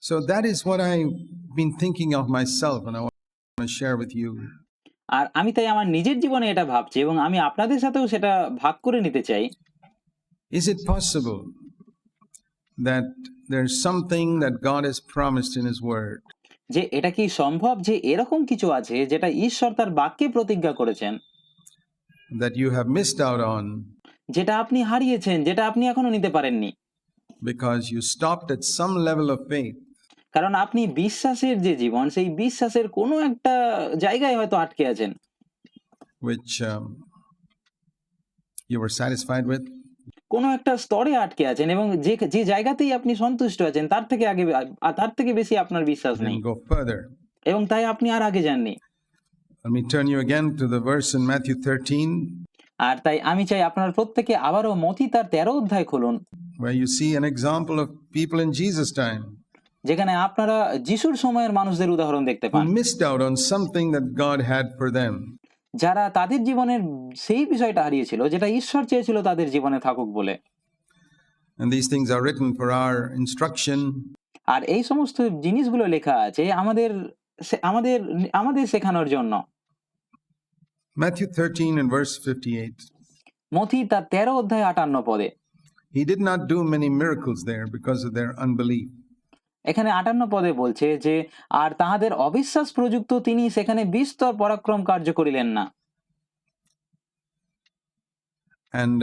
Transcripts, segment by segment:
So that is what I've been thinking of myself, and I want to share with you. আর আমি তাই আমার নিজের জীবনে এটা ভাবছি এবং আমি আপনাদের সাথেও সেটা ভাগ করে নিতে চাই। Is it possible that there's something that God has promised in His Word যে এটা কি সম্ভব যে এরকম কিছু আছে যেটা ঈশ্বর তার বাক্যে প্রতিজ্ঞা করেছেন, that you have missed out on যেটা আপনি হারিয়েছেন, যেটা আপনি এখনো নিতে পারেননি, because you stopped at some level of faith, কারণ আপনি বিশ্বাসের যে জীবন সেই বিশ্বাসের কোনো একটা জায়গায় হয়তো আটকে আছেন, which you were satisfied with? কোনো একটা স্তরে আটকে আছেন এবং যে যে জায়গাতেই আপনি সন্তুষ্ট আছেন তার থেকে বেশি আপনার বিশ্বাস নেই Then go further. এবং তাই আপনি আর আগে যাননি। Let me turn you again to the verse in Matthew 13, আর তাই আমি চাই আপনার প্রত্যেকে আবারও মথি তার 13 অধ্যায় খুলুন, where you see an example of people in Jesus' time যেখানে আপনারা যিশুর সময়ের মানুষদের উদাহরণ দেখতে who পান, missed out on something that God had for them. যারা তাদের জীবনের সেই বিষয়টা হারিয়েছিল যেটা ঈশ্বর চেয়েছিল তাদের জীবনে থাকুক বলে। And these things are written for our instruction, আর এই সমস্ত জিনিসগুলো লেখা আছে আমাদের আমাদের শেখানোর জন্য। Matthew 13 and verse 58. মথি তার 13 অধ্যায় 58 পদে He did not do many miracles there because of their unbelief. এখানে 58 পদে বলছে যে আর তাহাদের অবিশ্বাস প্রযুক্ত তিনি সেখানে বিস্তর পরাক্রম কার্য করিলেন না। And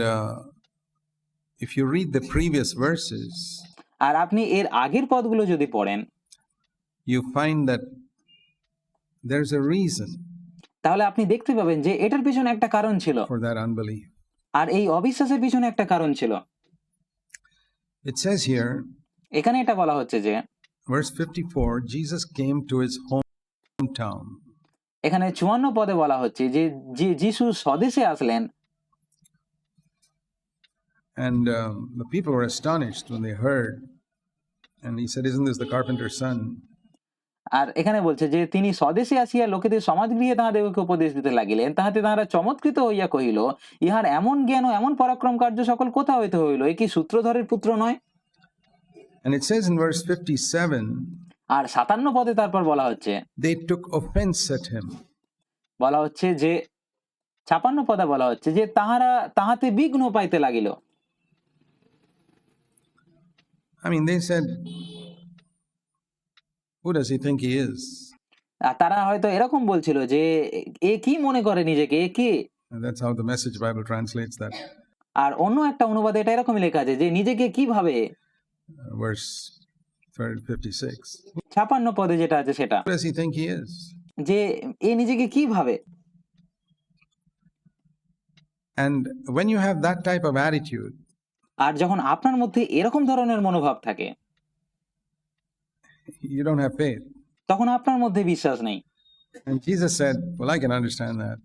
if you read the previous verses, আর আপনি এর আগের পদগুলো যদি পড়েন you find that there's a reason তাহলে আপনি দেখতে পাবেন যে এটার পিছনে একটা কারণ ছিল, for that unbelief. আর এই অবিশ্বাসের পিছনে একটা কারণ ছিল। It says here, এখানে এটা বলা হচ্ছে যে verse 54, Jesus came to his hometown. এখানে 54 পদে বলা হচ্ছে যে যিশু স্বদেশে আসলেন, And the people were astonished when they heard. And he said, "Isn't this the carpenter's son?" আর এখানে বলছে যে তিনি স্বদেশে আসিয়া লোকেদের সমাজগৃহে তাহাদেরকে উপদেশ দিতে লাগিলেন, তাহাতে তাহারা চমৎকৃত হইয়া কহিল, ইহার এমন জ্ঞান ও এমন পরাক্রম কার্য সকল কোথা হইতে হইল, এ কি সূত্রধরের পুত্র নয়? And it says in verse 57, আর 57 পদে তারপর বলা হচ্ছে they took offense at him. বলা হচ্ছে যে 56 পদে বলা হচ্ছে যে তাহারা তাহাতে বিঘ্ন পাইতে লাগিল। I mean, they said, who does he think he is? আর তারা হয়তো এরকম বলছিল যে এ কি মনে করে নিজেকে, এ কে? And that's how the Message Bible translates that. আর অন্য একটা অনুবাদে এটা এরকমই লেখা আছে যে নিজেকে কি ভাবে, Verse 56. 56 পদে যেটা আছে সেটা, Who does he think he is? যে এ নিজেকে কি ভাবে। And when you have that type of attitude, আর যখন আপনার মধ্যে এরকম ধরনের মনোভাব থাকে you don't have faith. তখন আপনার মধ্যে বিশ্বাস নেই। And Jesus said, well, I can understand that.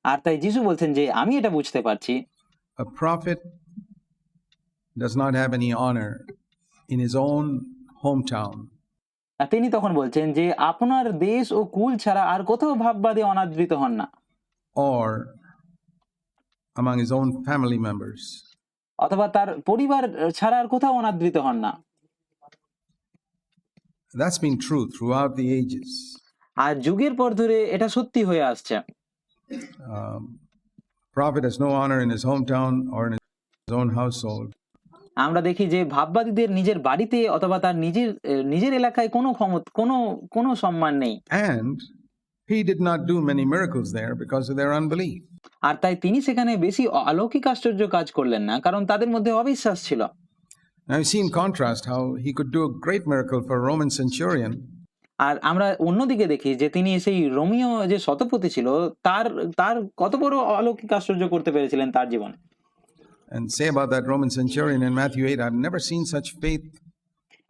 আর তাই যিশু বলছেন যে আমি এটা বুঝতে পারছি, A prophet does not have any honor in his own hometown. আর তিনি তখন বলছেন যে আপনার দেশ ও কুল ছাড়া আর কোথাও ভাববাদী অনাদৃত হন না, Or among his own family members. অথবা তার পরিবার ছাড়া আর কোথাও অনাদৃত হন না। That's been true throughout the ages. আর যুগের পর ধরে এটা সত্যি হয়ে আসছে। Prophet has no honor in his hometown or in his own household. আমরা দেখি যে ভাববাদীদের নিজের বাড়িতে অথবা তার নিজের এলাকায় কোনো সম্মান নেই। And he did not do many miracles there because of their unbelief. আর তাই তিনি সেখানে বেশি অলৌকিক আশ্চর্য কাজ করলেন না, কারণ তাদের মধ্যে অবিশ্বাস ছিল। Now you see in contrast how he could do a great miracle for a Roman centurion. আর আমরা অন্যদিকে দেখি যে তিনি সেই রোমীয় যে শতপতি ছিল তার কত বড় অলৌকিক আশ্চর্য করতে পেরেছিলেন তার জীবনে। And say about that Roman centurion in Matthew 8, I've never seen such faith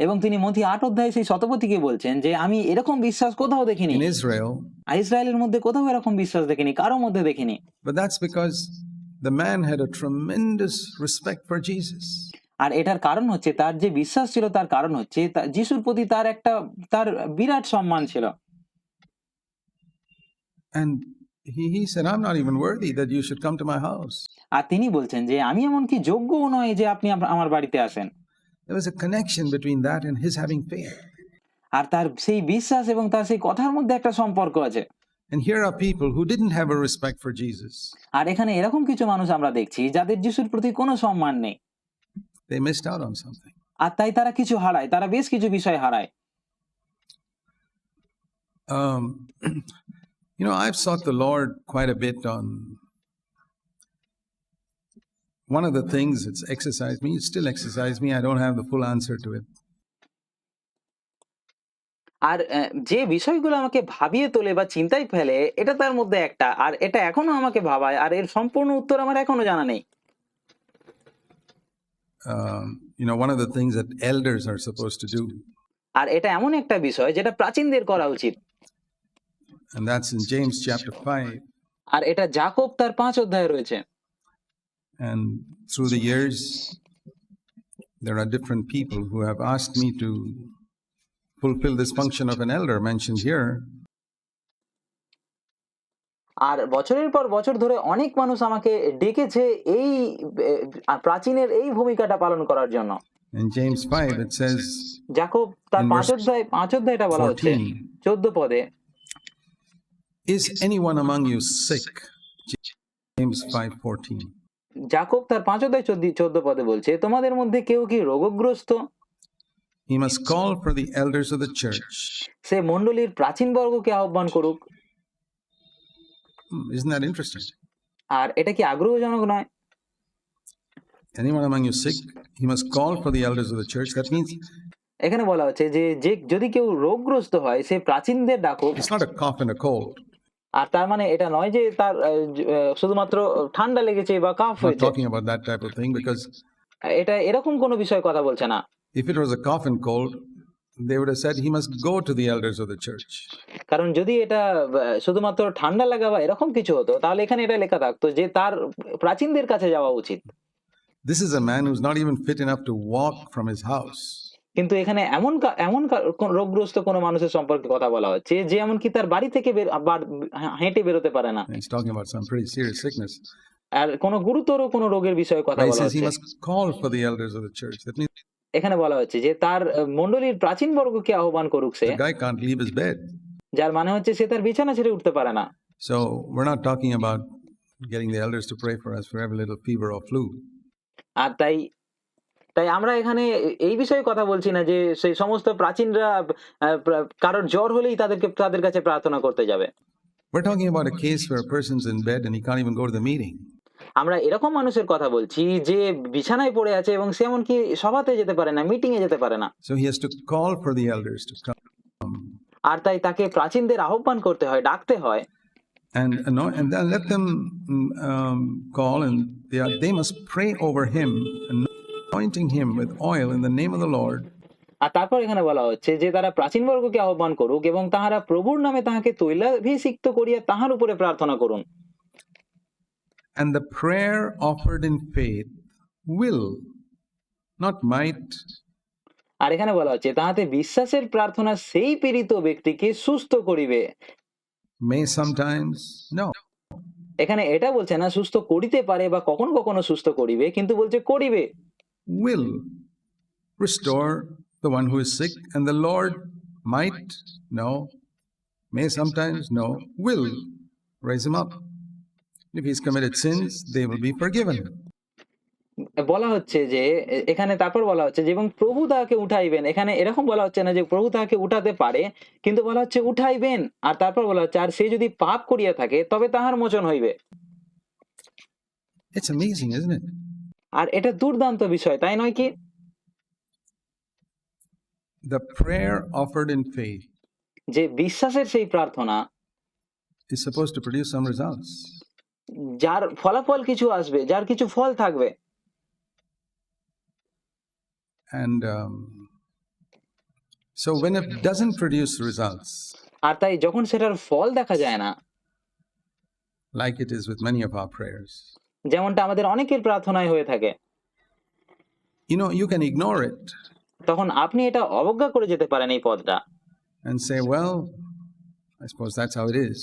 এবং তিনি মথি 8 অধ্যায়ে সেই শতপতিকে বলছেন যে আমি এরকম বিশ্বাস কোথাও দেখিনি, in Israel. আর ইসরায়েলের মধ্যে কোথাও এরকম বিশ্বাস দেখিনি, কারো মধ্যে দেখিনি। But that's because the man had a tremendous respect for Jesus. আর এটার কারণ হচ্ছে তার যে বিশ্বাস ছিল, তার কারণ হচ্ছে যিশুর প্রতি তার বিরাট সম্মান ছিল। And he said, I'm not even worthy that you should come to my house. আর তিনি বলছেন যে আমি এমনকি যোগ্যও নয় যে আপনি আমার বাড়িতে আসেন। There was a connection between that and his having faith. আর তার সেই বিশ্বাস এবং তার সেই কথার মধ্যে একটা সম্পর্ক আছে। And here are people who didn't have a respect for Jesus. আর এখানে এরকম কিছু মানুষ আমরা দেখছি যাদের যিশুর প্রতি কোনো সম্মান নেই। They missed out on something. আর তাই তারা কিছু হারায়, তারা বেশ কিছু বিষয় হারায়। I've sought the Lord quite a bit on one of the things that's exercised me. It still exercised me. I don't have the full answer to it. আর যে বিষয়গুলো আমাকে ভাবিয়ে তোলে বা চিন্তায় ফেলে এটা তার মধ্যে একটা, আর এটা এখনো আমাকে ভাবায়, আর এর সম্পূর্ণ উত্তর আমার এখনো জানা নেই। One of the things that elders are supposed to do. আর এটা এমন একটা বিষয় যেটা প্রাচীনদের করা উচিত। And that's in James chapter 5. আর এটা যাকোব তার 5 অধ্যায়ে রয়েছে। And through the years, there are different people who have asked me to fulfill this function of an elder mentioned here. আর বছরের পর বছর ধরে অনেক মানুষ আমাকে ডেকেছে এই প্রাচীনের এই ভূমিকাটা পালন করার জন্য। In James 5 it says, Jacob তার in 5 অধ্যায় এটা বলা হচ্ছে 14 পদে, is anyone among you sick? James 5:14. Jacob তার 5 অধ্যায় 14 পদে বলছে, তোমাদের মধ্যে কেউ কি রোগগ্রস্ত? He must call for the elders of the church. সে মণ্ডলীর প্রাচীন বর্গকে আহ্বান করুক। Isn't that interesting? আর এটা কি আগ্রহজনক নয়? Anyone among you sick? He must call for the elders of the church. That means এখানে বলা হচ্ছে যে যদি কেউ রোগগ্রস্ত হয় সে প্রাচীনদের ডাকুক। it's not a cough and a cold. আর তার মানে এটা নয় যে তার শুধুমাত্র ঠান্ডা লেগেছে বা কাফ I'm not হয়েছে। talking about that type of thing, because এটা এরকম কোনো বিষয় কথা বলছে না। if it was a cough and cold, they would have said he must go to the elders of the church. কারণ যদি এটা শুধুমাত্র ঠান্ডা লাগা বা এরকম কিছু হতো তাহলে এখানে এটা লেখা থাকতো যে তার প্রাচীনদের কাছে যাওয়া উচিত। This is a man who's not even fit enough to walk from his house. কিন্তু এখানে এমন রোগগ্রস্ত কোনো মানুষের সম্পর্কে কথা বলা হচ্ছে যে এমনকি তার বাড়ি থেকে হেঁটে বেরোতে পারে না। And he's talking about some pretty serious sickness. আর কোনো গুরুতর কোনো রোগের বিষয়ে কথা But he বলা says he হচ্ছে। must call for the elders of the church. That means এখানে বলা হচ্ছে যে তার মণ্ডলীর প্রাচীন বর্গকে আহ্বান করুক সে, the guy can't leave his bed. যার মানে হচ্ছে সে তার বিছানা ছেড়ে উঠতে পারে না। So we're not talking about getting the elders to pray for us for every little fever or flu. আর তাই আমরা এখানে এই বিষয়ে কথা বলছি না যে সেই সমস্ত প্রাচীনরা কারোর জ্বর হলেই তাদের কাছে প্রার্থনা করতে যাবে। We're talking about a case where a person's in bed and he can't even go to the meeting. আমরা এরকম মানুষের কথা বলছি যে বিছানায় পড়ে আছে এবং সে এমনকি সভাতে যেতে পারে না, মিটিং এ যেতে পারে না। So he has to call for the elders to come. আর তাই তাকে প্রাচীনদের আহ্বান করতে হয়, ডাকতে হয়। And then let them call, and they must pray over him, anointing him with oil in the name of the Lord. আর তারপর এখানে বলা হচ্ছে যে তারা প্রাচীন বর্গকে আহ্বান করুক এবং তাহারা প্রভুর নামে তাহাকে তৈলাভিষিক্ত করিয়া তাহার উপরে প্রার্থনা করুন। And the prayer offered in faith will, not might. আর এখানে বলা হচ্ছে তাহাতে বিশ্বাসের প্রার্থনা সেই পীড়িত ব্যক্তিকে সুস্থ করিবে। May sometimes, no. এখানে এটা বলছে না সুস্থ করিতে পারে বা কখনো কখনো সুস্থ করিবে, কিন্তু বলছে করিবে। Will restore the one who is sick, and the Lord might, no. May sometimes, no. Will raise him up. If he's committed sins, they will be forgiven. বলা হচ্ছে যে এখানে তারপর বলা হচ্ছে যে এবং প্রভু তাহাকে উঠাইবেন। এখানে এরকম বলা হচ্ছে না যে প্রভু তাহাকে উঠাতে পারে, কিন্তু বলা হচ্ছে উঠাইবেন। আর তারপর বলা হচ্ছে আর সে যদি পাপ করিয়া থাকে তবে তাহার মোচন হইবে। It's amazing, isn't it? আর এটা দুর্দান্ত বিষয়, তাই নয় কি? The prayer offered in faith যে বিশ্বাসের সেই প্রার্থনা is supposed to produce some results. যার ফলাফল কিছু আসবে, যার কিছু ফল থাকবে। And so when it doesn't produce results, আর তাই যখন সেটার ফল দেখা যায় না, like it is with many of our prayers, যেমনটা আমাদের অনেকের প্রার্থনায় হয়ে থাকে, you can ignore it তখন আপনি এটা অবজ্ঞা করে যেতে পারেন এই পদটা, and say, well, I suppose that's how it is.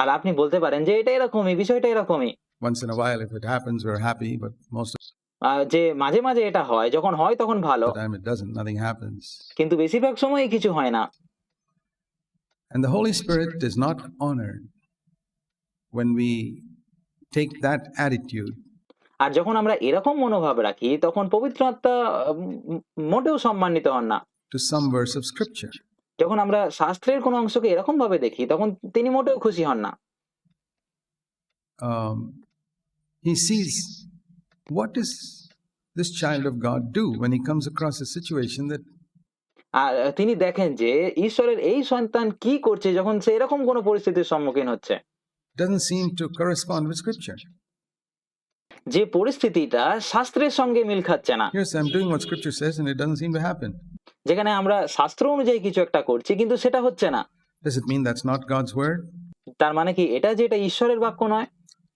আর আপনি বলতে পারেন যে এটা এরকমই, বিষয়টা এরকমই। Once in a while, if it happens, we're happy, but most of যে মাঝে মাঝে এটা হয়, যখন হয় তখন ভালো, the time it doesn't, nothing happens. কিন্তু বেশিরভাগ সময়ই কিছু হয় না। And the Holy Spirit is not honored when we take that attitude. আর যখন আমরা এরকম মনোভাব রাখি তখন পবিত্র আত্মা মোটেও সম্মানিত হন না। To some verse of scripture. যখন আমরা শাস্ত্রের কোনো অংশকে এরকম ভাবে দেখি তখন তিনি মোটেও খুশি হন না। He sees what does this child of God do when he comes across a situation that আর তিনি দেখেন যে ঈশ্বরের এই সন্তান কি করছে যখন সে এরকম কোনো পরিস্থিতির সম্মুখীন হচ্ছে, doesn't seem to correspond with scripture. যে পরিস্থিতিটা শাস্ত্রের সঙ্গে মিল খাচ্ছে না। Yes, I'm doing what scripture says and it doesn't seem to happen. যেখানে আমরা শাস্ত্র অনুযায়ী কিছু একটা করছি কিন্তু সেটা হচ্ছে না। Does it mean that's not God's word? তার মানে কি এটা যে এটা ঈশ্বরের বাক্য নয়?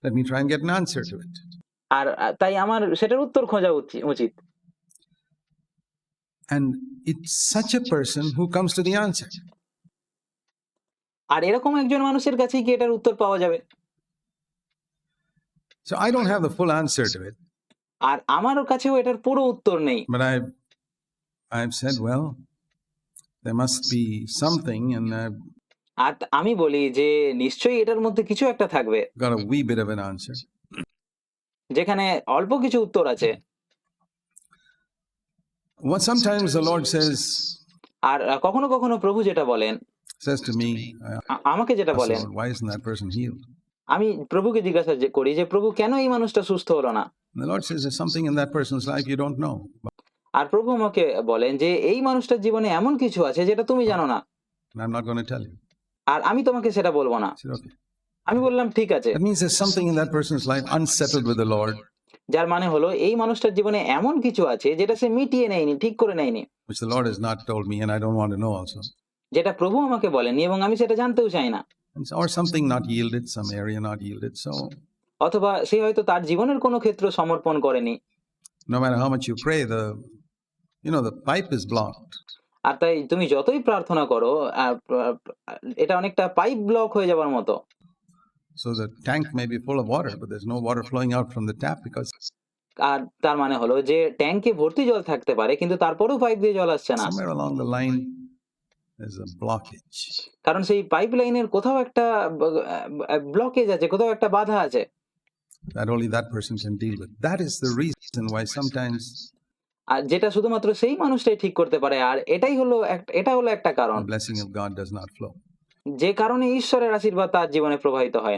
Let me try and get an answer to it. আর তাই আমার সেটার উত্তর খোঁজা উচিত। And it's such a person who comes to the answer. আর এরকম একজন মানুষের কাছেই কি এটার উত্তর পাওয়া যাবে? So I don't have the full answer to it. আর আমার কাছেও এটার পুরো উত্তর নেই। But I've said, well, there must be something, and I've আর আমি বলি যে নিশ্চয়ই এটার মধ্যে কিছু একটা থাকবে, got a wee bit of an answer. যেখানে অল্প কিছু উত্তর আছে। What sometimes the Lord আর কখনো কখনো প্রভু যেটা বলেন, says to me, আমাকে যেটা বলেন, Lord, why isn't that person healed? আমি প্রভুকে জিজ্ঞাসা করি যে প্রভু কেন এই মানুষটা সুস্থ হলো না? And the Lord says there's something in that person's life you don't know. আর প্রভু আমাকে বলেন যে এই মানুষটার জীবনে এমন কিছু আছে যেটা তুমি জানো না, And I'm not going to tell you. আর আমি তোমাকে সেটা বলবো না। I said, okay. আমি বললাম ঠিক আছে। That means there's something in that person's life unsettled with the Lord, যার মানে হলো এই মানুষটার জীবনে এমন কিছু আছে যেটা সে মিটিয়ে নেয়নি, ঠিক করে নেয়নি, which the Lord has not told me, and I don't want to know also. যেটা প্রভু আমাকে বলেননি এবং আমি সেটা জানতেও চাই না। Or something not yielded, some area not yielded. So অথবা সে হয়তো তার জীবনের কোনো ক্ষেত্র সমর্পণ করেনি। no matter how much you pray, the pipe is blocked. আর তাই তুমি যতই প্রার্থনা করো এটা অনেকটা পাইপ ব্লক হয়ে যাবার মতো। So the tank may be full of water, but there's no water flowing out from the tap because আর তার মানে হলো যে ট্যাঙ্কে ভর্তি জল থাকতে পারে কিন্তু তারপরেও পাইপ দিয়ে জল আসছে না, somewhere along the line there's a blockage. কারণ সেই পাইপ লাইনের কোথাও একটা ব্লকেজ আছে, কোথাও একটা বাধা আছে That only that person can deal with. That is the reason why sometimes আর যেটা শুধুমাত্র সেই মানুষটাই ঠিক করতে পারে। আর এটা হলো একটা কারণ the blessing of God does not flow. যে কারণে ঈশ্বরের আশীর্বাদ তার জীবনে প্রবাহিত হয় না।